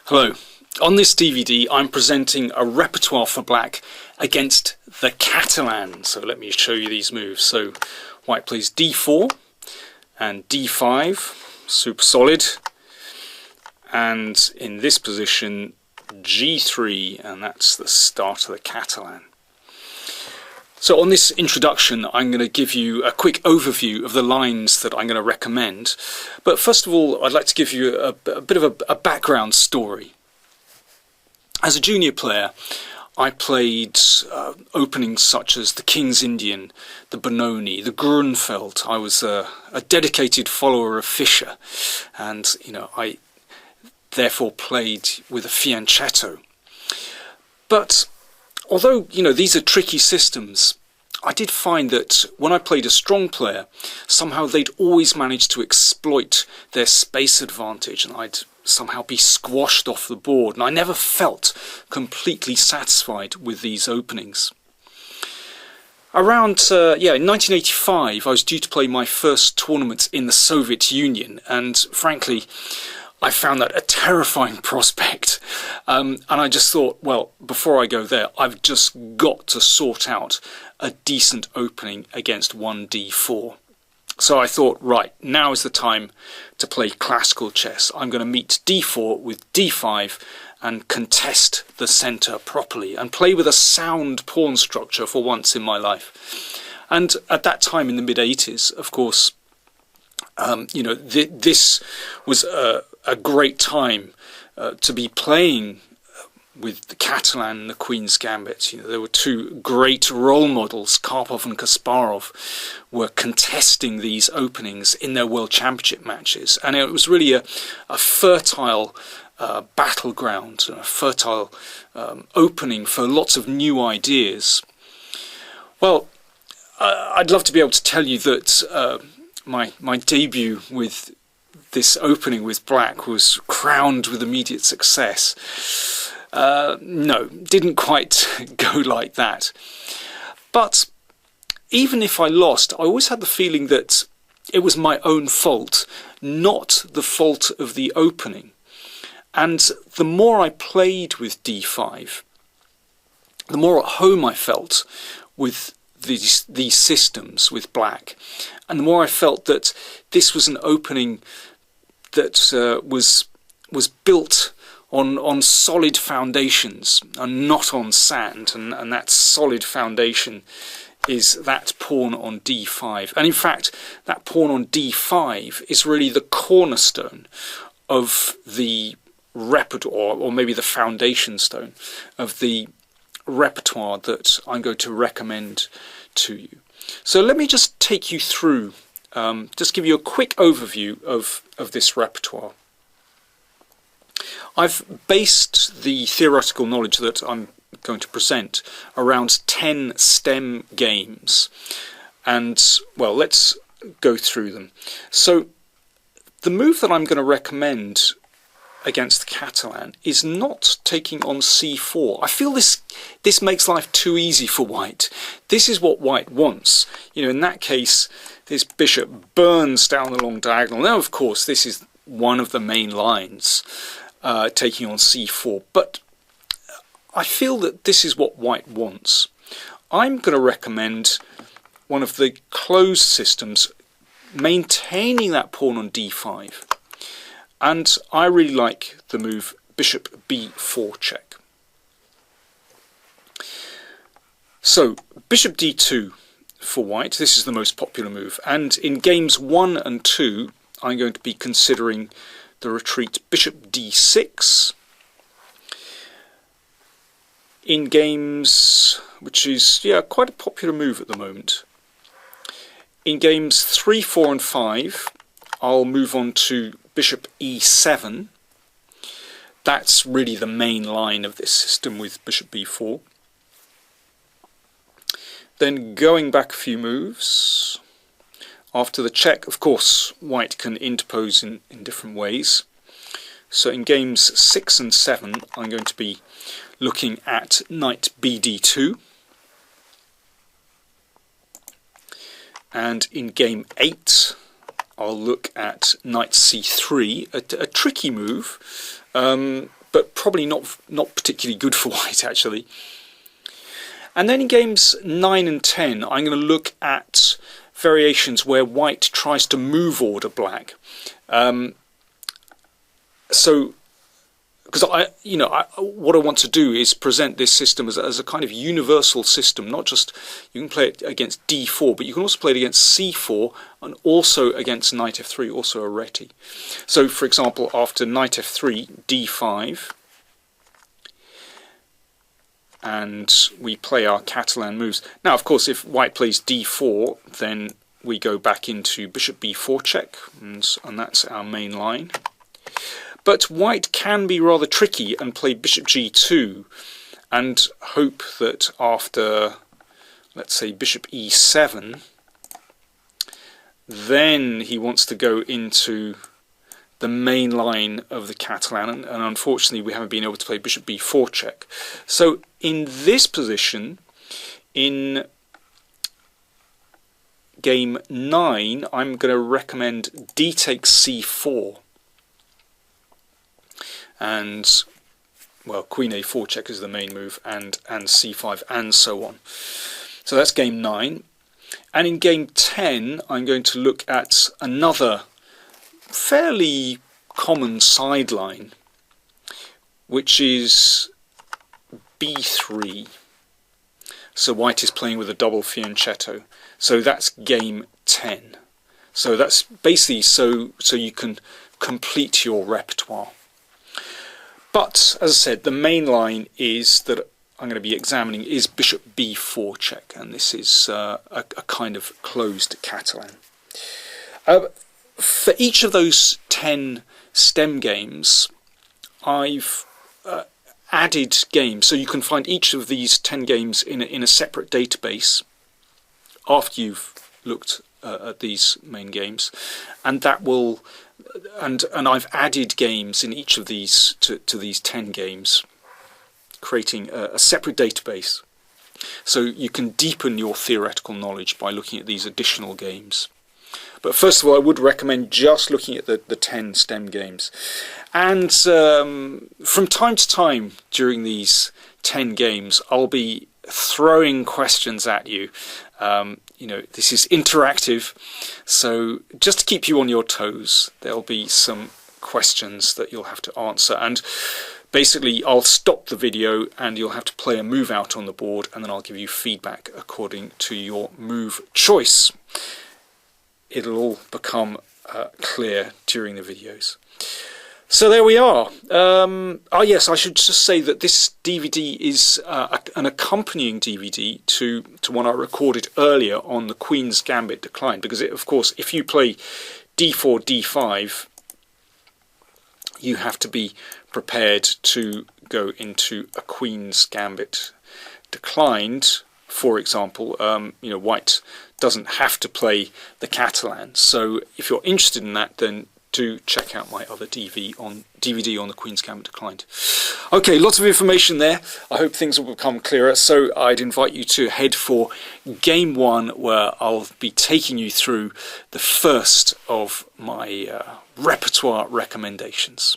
Hello. On this DVD I'm presenting a repertoire for black against the Catalan. So let me show you these moves. So white plays d4 and d5, super solid, and in this position g3, and that's the start of the Catalan. So on this introduction I'm going to give you a quick overview of the lines that I'm going to recommend, but first of all I'd like to give you a bit of a background story. As a junior player I played openings such as the King's Indian, the Benoni, the Grunfeld. I was a dedicated follower of Fischer, and I therefore played with a fianchetto. But although these are tricky systems, I did find that when I played a strong player, somehow they'd always manage to exploit their space advantage, and I'd somehow be squashed off the board, and I never felt completely satisfied with these openings. Around in 1985 I was due to play my first tournament in the Soviet Union, and frankly I found that a terrifying prospect, and I just thought, well, before I go there I've just got to sort out a decent opening against 1d4. So I thought, right, now is the time to play classical chess. I'm going to meet d4 with d5 and contest the centre properly and play with a sound pawn structure for once in my life. And at that time in the mid-80s, of course, this was a great time to be playing with the Catalan and the Queen's Gambit. There were two great role models. Karpov and Kasparov were contesting these openings in their World Championship matches, and it was really a fertile battleground, a fertile opening for lots of new ideas. Well, I'd love to be able to tell you that my debut with this opening with black was crowned with immediate success. No, didn't quite go like that. But even if I lost, I always had the feeling that it was my own fault, not the fault of the opening. And the more I played with d5, the more at home I felt with these systems with black, and the more I felt that this was an opening that was built on solid foundations and not on sand, and that solid foundation is that pawn on d5. And in fact that pawn on d5 is really the cornerstone of the repertoire, or maybe the foundation stone of the repertoire that I'm going to recommend to you. So let me just take you through, just give you a quick overview of this repertoire. I've based the theoretical knowledge that I'm going to present around 10 STEM games, and well, let's go through them. So the move that I'm going to recommend against the Catalan is not taking on c4. I feel this makes life too easy for white. This is what white wants. In that case this bishop burns down the long diagonal. Now of course this is one of the main lines, taking on c4, but I feel that this is what white wants. I'm going to recommend one of the closed systems, maintaining that pawn on d5, and I really like the move bishop b4 check. So bishop d2 for white, this is the most popular move, and in games 1 and 2 I'm going to be considering the retreat bishop d6. In games, which is quite a popular move at the moment, in games 3, 4 and 5 I'll move on to bishop e7. That's really the main line of this system with bishop b4. Then going back a few moves, after the check, of course, white can interpose in different ways. So in games 6 and 7, I'm going to be looking at knight bd2. And in game 8, I'll look at knight c3, a tricky move, but probably not particularly good for white, actually. And then in games 9 and 10, I'm going to look at variations where white tries to move order black. Because what I want to do is present this system as a kind of universal system. Not just you can play it against d4, but you can also play it against c4 and also against knight f3, also a reti. So, for example, after knight f3, d5, and we play our Catalan moves. Now, of course, if white plays d4, then we go back into bishop b4 check, and that's our main line. But white can be rather tricky and play bishop g2 and hope that after, let's say, bishop e7, then he wants to go into the main line of the Catalan, and unfortunately we haven't been able to play bishop b4 check. So in this position, in game 9, I'm going to recommend d takes c4. And, well, queen a4 check is the main move, and c5, and so on. So that's game 9. And in game 10, I'm going to look at another fairly common sideline, which is b3. So white is playing with a double fianchetto. So that's game 10. So that's basically so you can complete your repertoire. But, as I said, the main line is that I'm going to be examining is bishop b4 check, and this is a kind of closed Catalan. For each of those 10 stem games, I've added games, so you can find each of these 10 games in a separate database after you've looked at these main games, and that will. And I've added games in each of these to these 10 games, creating a separate database. So you can deepen your theoretical knowledge by looking at these additional games. But first of all, I would recommend just looking at the 10 stem games. And from time to time during these 10 games, I'll be throwing questions at you. This is interactive, so just to keep you on your toes, there'll be some questions that you'll have to answer. And basically, I'll stop the video and you'll have to play a move out on the board, and then I'll give you feedback according to your move choice. It'll all become clear during the videos. So there we are. Yes, I should just say that this DVD is an accompanying DVD to one I recorded earlier on the Queen's Gambit Decline, because of course, if you play d4, d5, you have to be prepared to go into a Queen's Gambit Declined. For example, white doesn't have to play the Catalan. So if you're interested in that, then do check out my other DVD on the Queen's Gambit Declined. Okay, lots of information there. I hope things will become clearer. So I'd invite you to head for game 1, where I'll be taking you through the first of my repertoire recommendations.